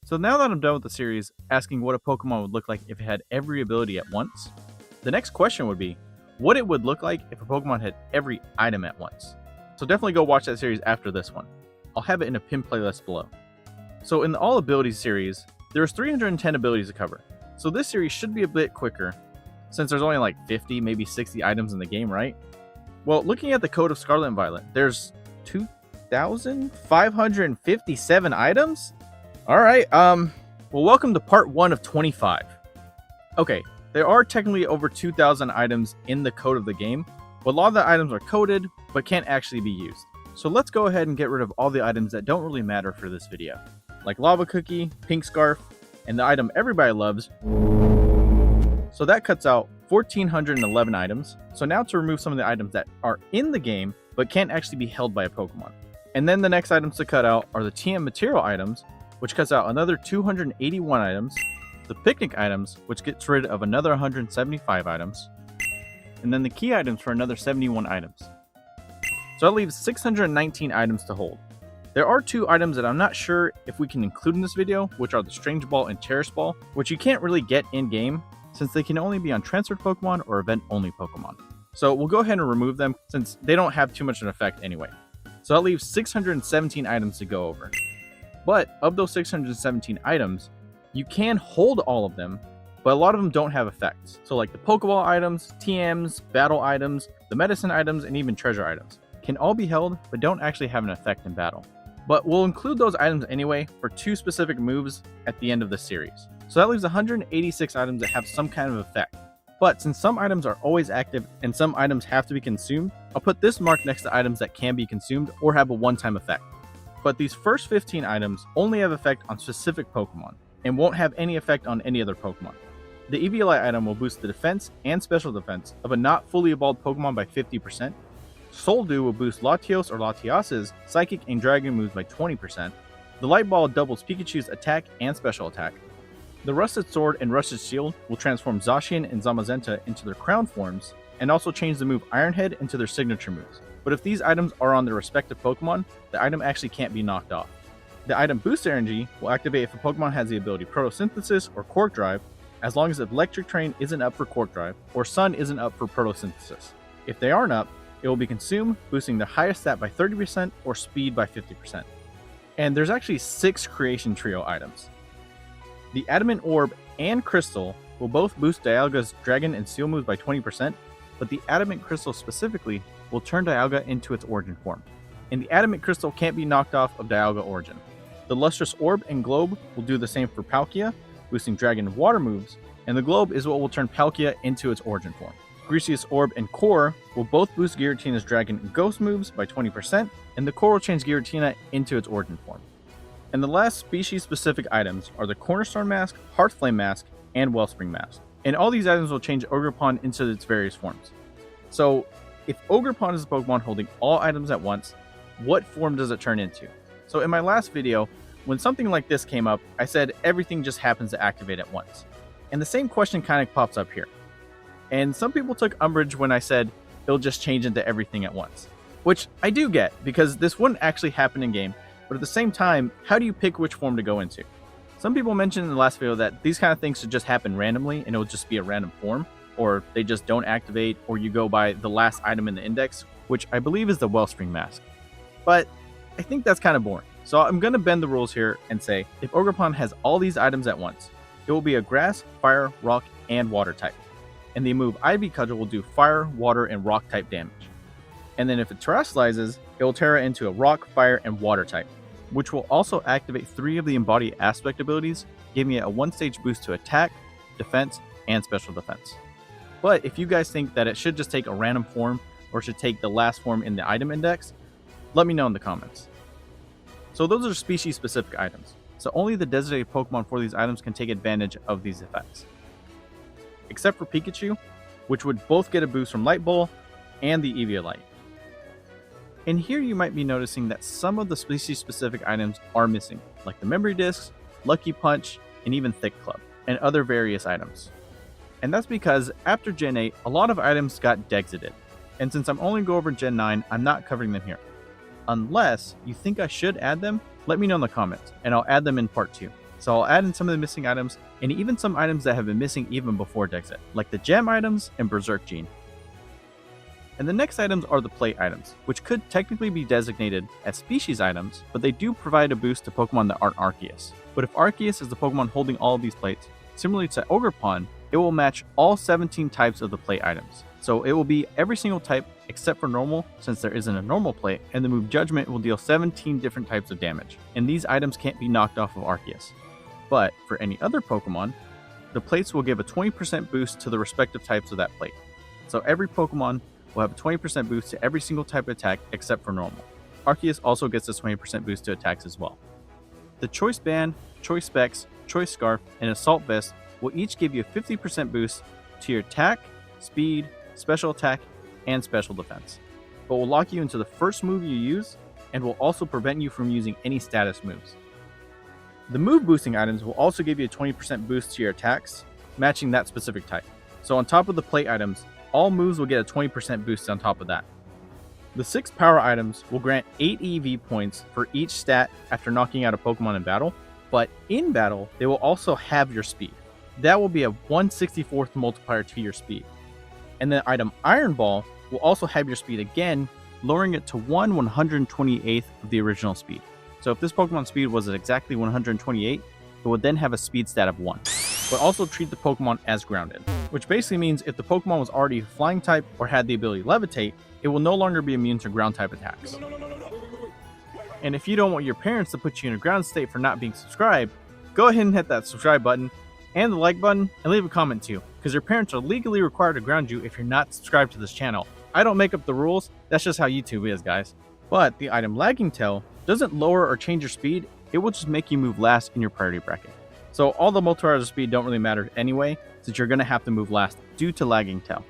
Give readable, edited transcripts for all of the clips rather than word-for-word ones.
So now that I'm done with the series, asking what a Pokemon would look like if it had every ability at once, the next question would be, what it would look like if a Pokemon had every item at once. So definitely go watch that series after this one. I'll have it in a pinned playlist below. So in the All Abilities series, there's 310 abilities to cover. So this series should be a bit quicker, since there's only like 50, maybe 60 items in the game, right? Well, looking at the Code of Scarlet and Violet, there's 2,557 items? Alright, well, welcome to part 1 of 25. Okay, there are technically over 2,000 items in the code of the game, but a lot of the items are coded, but can't actually be used. So let's go ahead and get rid of all the items that don't really matter for this video, like Lava Cookie, Pink Scarf, and the item everybody loves. So that cuts out 1,411 items. So now to remove some of the items that are in the game, but can't actually be held by a Pokemon. And then the next items to cut out are the TM material items, which cuts out another 281 items, the picnic items, which gets rid of another 175 items, and then the key items for another 71 items. So that leaves 619 items to hold. There are 2 items that I'm not sure if we can include in this video, which are the Strange Ball and Terrace Ball, which you can't really get in-game, since they can only be on transferred Pokemon or event-only Pokemon. So we'll go ahead and remove them, since they don't have too much of an effect anyway. So that leaves 617 items to go over. But of those 617 items, you can hold all of them, but a lot of them don't have effects. So like the Pokeball items, TMs, battle items, the medicine items, and even treasure items can all be held, but don't actually have an effect in battle. But we'll include those items anyway for 2 specific moves at the end of the series. So that leaves 186 items that have some kind of effect. But since some items are always active and some items have to be consumed, I'll put this mark next to items that can be consumed or have a one-time effect. But these first 15 items only have effect on specific Pokemon, and won't have any effect on any other Pokemon. The EVLI item will boost the defense and special defense of a not fully evolved Pokemon by 50%. Soul Dew will boost Latios or Latias's Psychic and Dragon moves by 20%. The Light Ball doubles Pikachu's attack and special attack. The Rusted Sword and Rusted Shield will transform Zacian and Zamazenta into their crown forms, and also change the move Iron Head into their signature moves. But if these items are on their respective Pokemon, the item actually can't be knocked off. The item Boost Energy will activate if a Pokemon has the ability Photosynthesis or Quark Drive, as long as Electric Train isn't up for Quark Drive, or Sun isn't up for Photosynthesis. If they aren't up, it will be consumed, boosting their highest stat by 30% or speed by 50%. And there's actually 6 Creation Trio items. The Adamant Orb and Crystal will both boost Dialga's Dragon and Steel moves by 20%, but the Adamant Crystal specifically will turn Dialga into its origin form, and the Adamant Crystal can't be knocked off of Dialga origin. The Lustrous Orb and Globe will do the same for Palkia, boosting Dragon and Water moves, and the Globe is what will turn Palkia into its origin form. Greasious Orb and Core will both boost Giratina's Dragon and Ghost moves by 20%, and the Core will change Giratina into its origin form. And the last species-specific items are the Cornerstone Mask, Hearthflame Mask, and Wellspring Mask. And all these items will change Ogerpon into its various forms. So, if Ogerpon is a Pokemon holding all items at once, what form does it turn into? So in my last video, when something like this came up, I said everything just happens to activate at once. And the same question kind of pops up here. And some people took umbrage when I said it'll just change into everything at once. Which I do get, because this wouldn't actually happen in game, but at the same time, how do you pick which form to go into? Some people mentioned in the last video that these kind of things should just happen randomly and it'll just be a random form, or they just don't activate, or you go by the last item in the index, which I believe is the Wellspring Mask. But I think that's kind of boring. So I'm going to bend the rules here and say, if Ogerpon has all these items at once, it will be a Grass, Fire, Rock, and Water type. And the move Ivy Cudgel will do Fire, Water, and Rock type damage. And then if it terrestrializes, it will Terra into a Rock, Fire, and Water type, which will also activate 3 of the Embody Aspect abilities, giving it a 1-stage boost to attack, defense, and special defense. But if you guys think that it should just take a random form, or should take the last form in the item index, let me know in the comments. So those are species-specific items, so only the designated Pokemon for these items can take advantage of these effects. Except for Pikachu, which would both get a boost from Light Ball and the Eviolite. And here you might be noticing that some of the species-specific items are missing, like the Memory Discs, Lucky Punch, and even Thick Club, and other various items. And that's because after Gen 8, a lot of items got Dexited, and since I'm only going over Gen 9, I'm not covering them here. Unless you think I should add them, let me know in the comments, and I'll add them in part 2. So I'll add in some of the missing items, and even some items that have been missing even before deck set, like the gem items and Berserk Gene. And the next items are the plate items, which could technically be designated as species items, but they do provide a boost to Pokemon that aren't Arceus. But if Arceus is the Pokemon holding all of these plates, similarly to Ogerpon, it will match all 17 types of the plate items. So it will be every single type except for normal, since there isn't a normal plate, and the move Judgment will deal 17 different types of damage, and these items can't be knocked off of Arceus. But for any other Pokemon, the plates will give a 20% boost to the respective types of that plate. So every Pokemon will have a 20% boost to every single type of attack except for normal. Arceus also gets this 20% boost to attacks as well. The Choice Band, Choice Specs, Choice Scarf, and Assault Vest will each give you a 50% boost to your attack, speed, special attack, and special defense, but will lock you into the first move you use and will also prevent you from using any status moves. The move boosting items will also give you a 20% boost to your attacks, matching that specific type. So on top of the plate items, all moves will get a 20% boost on top of that. The 6 power items will grant 8 EV points for each stat after knocking out a Pokemon in battle, but in battle, they will also have your speed. That will be a 1/64th multiplier to your speed. And the item Iron Ball will also have your speed again, lowering it to 1/128th of the original speed. So if this Pokemon's speed was at exactly 128, it would then have a speed stat of 1. But also treat the Pokemon as grounded, which basically means if the Pokemon was already flying type or had the ability to levitate, it will no longer be immune to ground type attacks. And if you don't want your parents to put you in a ground state for not being subscribed, go ahead and hit that subscribe button and the like button and leave a comment too, because your parents are legally required to ground you if you're not subscribed to this channel. I don't make up the rules, that's just how YouTube is, guys. But the item Lagging Tail doesn't lower or change your speed, it will just make you move last in your priority bracket. So all the multipliers of speed don't really matter anyway, since you're going to have to move last due to Lagging Tail.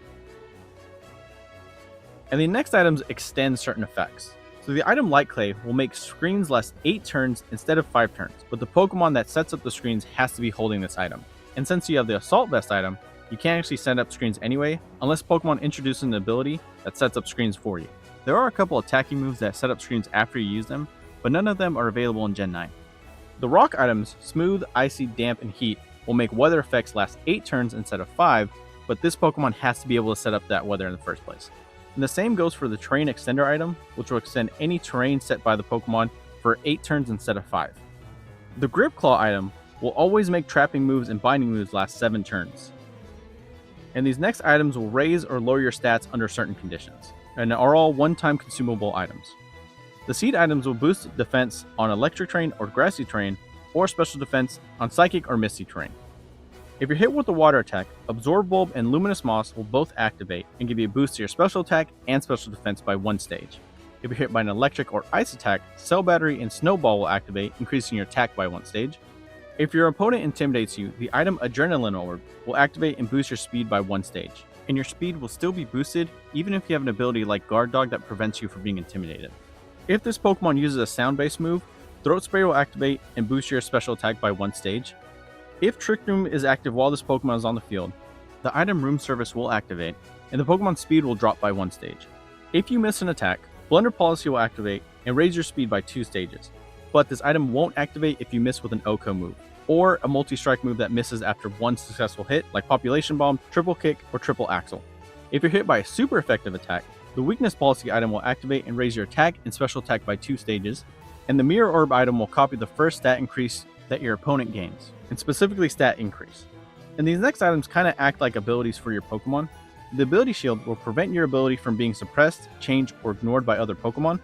And the next items extend certain effects. So the item Light Clay will make screens last 8 turns instead of 5 turns, but the Pokemon that sets up the screens has to be holding this item. And since you have the Assault Vest item, you can't actually set up screens anyway, unless Pokemon introduces an ability that sets up screens for you. There are a couple attacking moves that set up screens after you use them, but none of them are available in Gen 9. The rock items, Smooth, Icy, Damp, and Heat, will make weather effects last 8 turns instead of 5, but this Pokemon has to be able to set up that weather in the first place. And the same goes for the Terrain Extender item, which will extend any terrain set by the Pokemon for 8 turns instead of 5. The Grip Claw item will always make trapping moves and binding moves last 7 turns. And these next items will raise or lower your stats under certain conditions, and are all one-time consumable items. The Seed items will boost defense on electric terrain or grassy terrain, or special defense on psychic or misty terrain. If you're hit with a water attack, Absorb Bulb and Luminous Moss will both activate and give you a boost to your special attack and special defense by 1 stage. If you're hit by an electric or ice attack, Cell Battery and Snowball will activate, increasing your attack by 1 stage. If your opponent intimidates you, the item Adrenaline Orb will activate and boost your speed by 1 stage. And your speed will still be boosted even if you have an ability like Guard Dog that prevents you from being intimidated. If this Pokemon uses a sound-based move, Throat Spray will activate and boost your special attack by 1 stage. If Trick Room is active while this Pokemon is on the field, the item Room Service will activate, and the Pokemon's speed will drop by 1 stage. If you miss an attack, Blunder Policy will activate and raise your speed by 2 stages, but this item won't activate if you miss with an OHKO move, or a multi-strike move that misses after 1 successful hit, like Population Bomb, Triple Kick, or Triple Axle. If you're hit by a super effective attack, the Weakness Policy item will activate and raise your attack and special attack by 2 stages, and the Mirror Orb item will copy the first stat increase that your opponent gains, and specifically stat increase. And these next items kind of act like abilities for your Pokemon. The Ability Shield will prevent your ability from being suppressed, changed, or ignored by other Pokemon.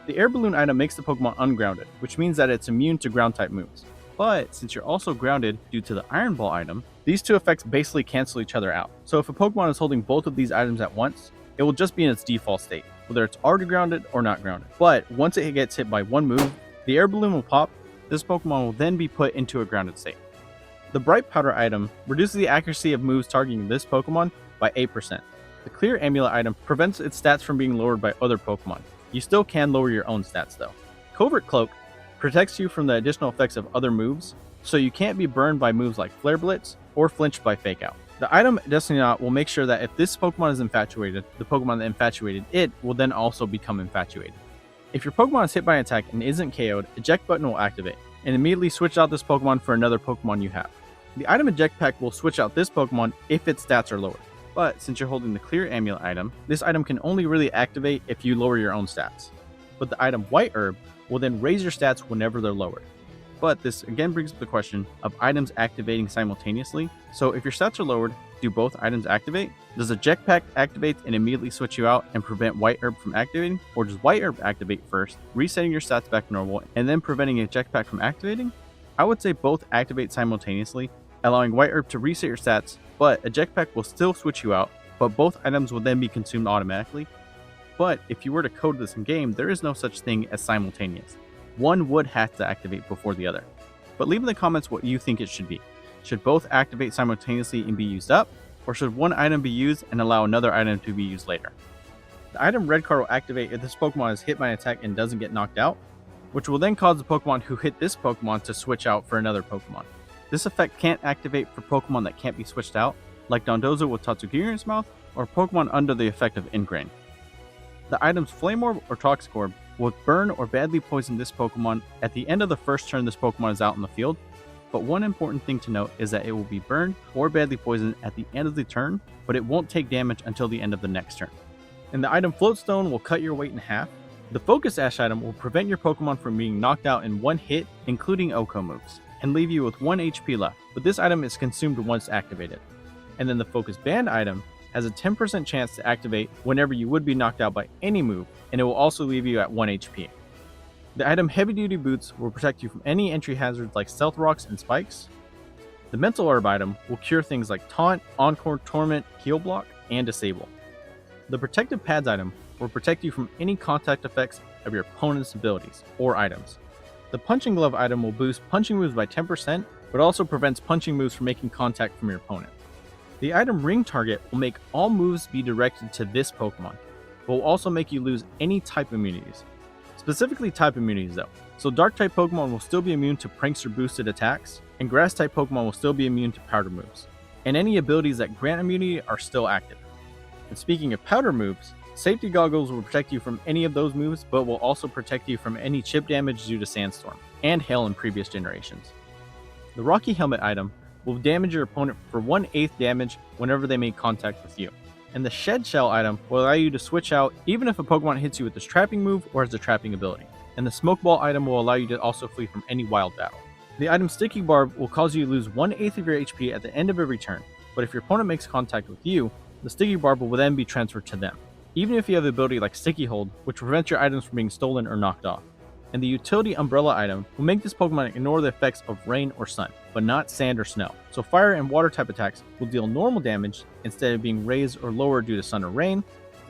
The Air Balloon item makes the Pokemon ungrounded, which means that it's immune to ground type moves. But since you're also grounded due to the Iron Ball item, these 2 effects basically cancel each other out. So if a Pokemon is holding both of these items at once, it will just be in its default state, whether it's already grounded or not grounded. But once it gets hit by 1 move, the Air Balloon will pop. This Pokemon will then be put into a grounded state. The Bright Powder item reduces the accuracy of moves targeting this Pokemon by 8%. The Clear Amulet item prevents its stats from being lowered by other Pokemon. You still can lower your own stats though. Covert Cloak protects you from the additional effects of other moves, so you can't be burned by moves like Flare Blitz or flinched by Fake Out. The item Destiny Knot will make sure that if this Pokemon is infatuated, the Pokemon that infatuated it will then also become infatuated. If your Pokemon is hit by an attack and isn't KO'd, Eject button will activate, and immediately switch out this Pokemon for another Pokemon you have. The item Eject Pack will switch out this Pokemon if its stats are lowered. But since you're holding the Clear Amulet item, this item can only really activate if you lower your own stats. But the item White Herb will then raise your stats whenever they're lowered. But this again brings up the question of items activating simultaneously. So if your stats are lowered, do both items activate? Does Eject Pack activate and immediately switch you out and prevent White Herb from activating? Or does White Herb activate first, resetting your stats back to normal, and then preventing Eject Pack from activating? I would say both activate simultaneously, allowing White Herb to reset your stats, but Eject Pack will still switch you out, but both items will then be consumed automatically. But if you were to code this in game, there is no such thing as simultaneous. One would have to activate before the other. But leave in the comments what you think it should be. Should both activate simultaneously and be used up, or should one item be used and allow another item to be used later? The item Red Card will activate if this Pokemon is hit by an attack and doesn't get knocked out, which will then cause the Pokemon who hit this Pokemon to switch out for another Pokemon. This effect can't activate for Pokemon that can't be switched out, like Dondozo with Tatsugiri in its mouth, or Pokemon under the effect of Ingrain. The items Flame Orb or Toxic Orb will burn or badly poison this Pokemon at the end of the first turn this Pokemon is out in the field, but one important thing to note is that it will be burned or badly poisoned at the end of the turn, but it won't take damage until the end of the next turn. And the item Float Stone will cut your weight in half. The Focus Ash item will prevent your Pokemon from being knocked out in one hit, including OHKO moves, and leave you with 1 HP left, but this item is consumed once activated. And then the Focus Band item has a 10% chance to activate whenever you would be knocked out by any move, and it will also leave you at 1 HP. The item Heavy Duty Boots will protect you from any entry hazards like Stealth Rocks and Spikes. The Mental Orb item will cure things like Taunt, Encore, Torment, Heal Block, and Disable. The Protective Pads item will protect you from any contact effects of your opponent's abilities or items. The Punching Glove item will boost punching moves by 10%, but also prevents punching moves from making contact from your opponent. The item Ring Target will make all moves be directed to this Pokemon, but will also make you lose any type immunities. Specifically type immunities though, so Dark-type Pokemon will still be immune to Prankster boosted attacks, and Grass-type Pokemon will still be immune to Powder moves, and any abilities that grant immunity are still active. And speaking of Powder moves, Safety Goggles will protect you from any of those moves, but will also protect you from any chip damage due to Sandstorm, and Hail in previous generations. The Rocky Helmet item will damage your opponent for 1/8 damage whenever they make contact with you. And the Shed Shell item will allow you to switch out even if a Pokemon hits you with this trapping move or has a trapping ability. And the Smoke Ball item will allow you to also flee from any wild battle. The item Sticky Barb will cause you to lose 1/8 of your HP at the end of every turn, but if your opponent makes contact with you, the Sticky Barb will then be transferred to them, even if you have the ability like Sticky Hold, which prevents your items from being stolen or knocked off. And the Utility Umbrella item will make this Pokemon ignore the effects of rain or sun, but not sand or snow. So fire and water type attacks will deal normal damage instead of being raised or lowered due to sun or rain,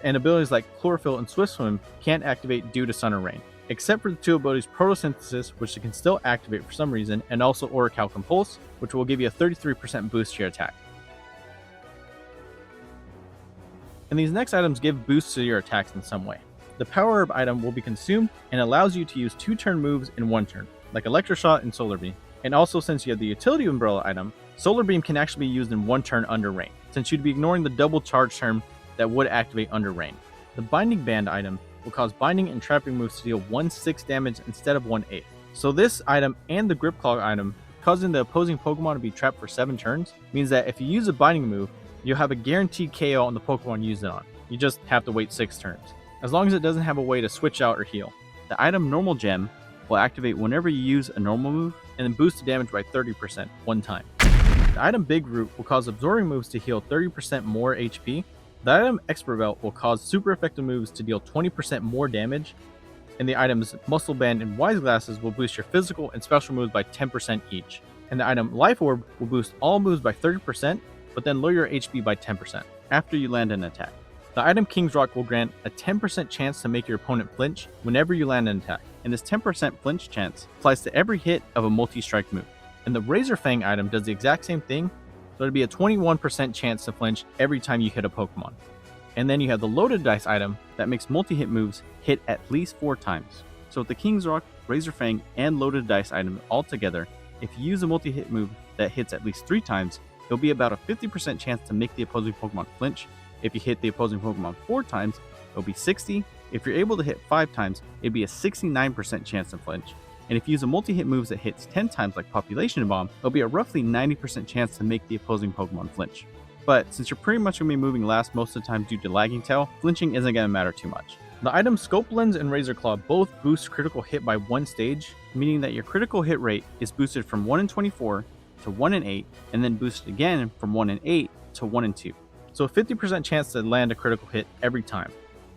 and abilities like Chlorophyll and Swift Swim can't activate due to sun or rain, except for the two abilities Photosynthesis, which it can still activate for some reason, and also Orichalcum Pulse, which will give you a 33% boost to your attack. And these next items give boosts to your attacks in some way. The Power Herb item will be consumed and allows you to use 2-turn moves in 1 turn, like Electroshot and Solar Beam. And also, since you have the Utility Umbrella item, Solar Beam can actually be used in 1 turn under rain, since you'd be ignoring the double charge term that would activate under rain. The Binding Band item will cause binding and trapping moves to deal 1/6 damage instead of 1/8. So this item and the Grip Claw item, causing the opposing Pokemon to be trapped for 7 turns, means that if you use a binding move, you'll have a guaranteed KO on the Pokemon you use it on. You just have to wait 6 turns, as long as it doesn't have a way to switch out or heal. The item Normal Gem will activate whenever you use a normal move, and then boost the damage by 30% one time. The item Big Root will cause absorbing moves to heal 30% more HP. The item Expert Belt will cause super effective moves to deal 20% more damage. And the items Muscle Band and Wise Glasses will boost your physical and special moves by 10% each. And the item Life Orb will boost all moves by 30%, but then lower your HP by 10% after you land an attack. The item King's Rock will grant a 10% chance to make your opponent flinch whenever you land an attack, and this 10% flinch chance applies to every hit of a multi-strike move. And the Razor Fang item does the exact same thing, so it'd be a 21% chance to flinch every time you hit a Pokemon. And then you have the Loaded Dice item that makes multi-hit moves hit at least 4 times. So with the King's Rock, Razor Fang, and Loaded Dice item all together, if you use a multi-hit move that hits at least 3 times, it'll be about a 50% chance to make the opposing Pokemon flinch. If you hit the opposing Pokemon 4 times, it'll be 60. If you're able to hit 5 times, it'd be a 69% chance to flinch. And if you use a multi-hit moves that hits 10 times like Population Bomb, there'll be a roughly 90% chance to make the opposing Pokemon flinch. But since you're pretty much going to be moving last most of the time due to lagging tail, flinching isn't going to matter too much. The items Scope Lens and Razor Claw both boost critical hit by one stage, meaning that your critical hit rate is boosted from 1 in 24 to 1 in 8, and then boosted again from 1 in 8 to 1 in 2. So a 50% chance to land a critical hit every time.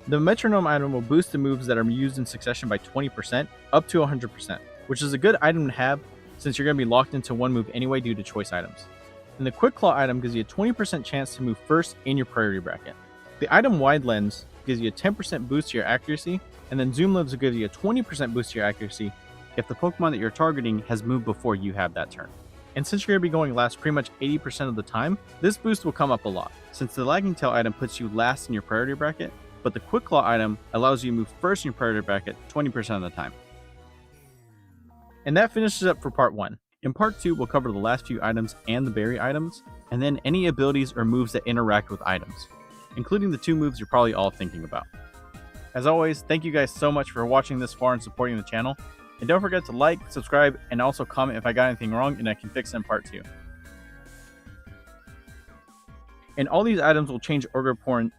The Metronome item will boost the moves that are used in succession by 20%, up to 100%, which is a good item to have since you're going to be locked into one move anyway due to choice items. And the Quick Claw item gives you a 20% chance to move first in your priority bracket. The item Wide Lens gives you a 10% boost to your accuracy, and then Zoom Lens will give you a 20% boost to your accuracy if the Pokemon that you're targeting has moved before you have that turn. And since you're going to be going last pretty much 80% of the time, this boost will come up a lot, since the Lagging Tail item puts you last in your priority bracket, but the Quick Claw item allows you to move first in your priority bracket 20% of the time. And that finishes up for part 1. In part 2, we'll cover the last few items and the berry items, and then any abilities or moves that interact with items, including the 2 moves you're probably all thinking about. As always, thank you guys so much for watching this far and supporting the channel, and don't forget to like, subscribe, and also comment if I got anything wrong and I can fix it in part 2. And all these items will change Ogerpon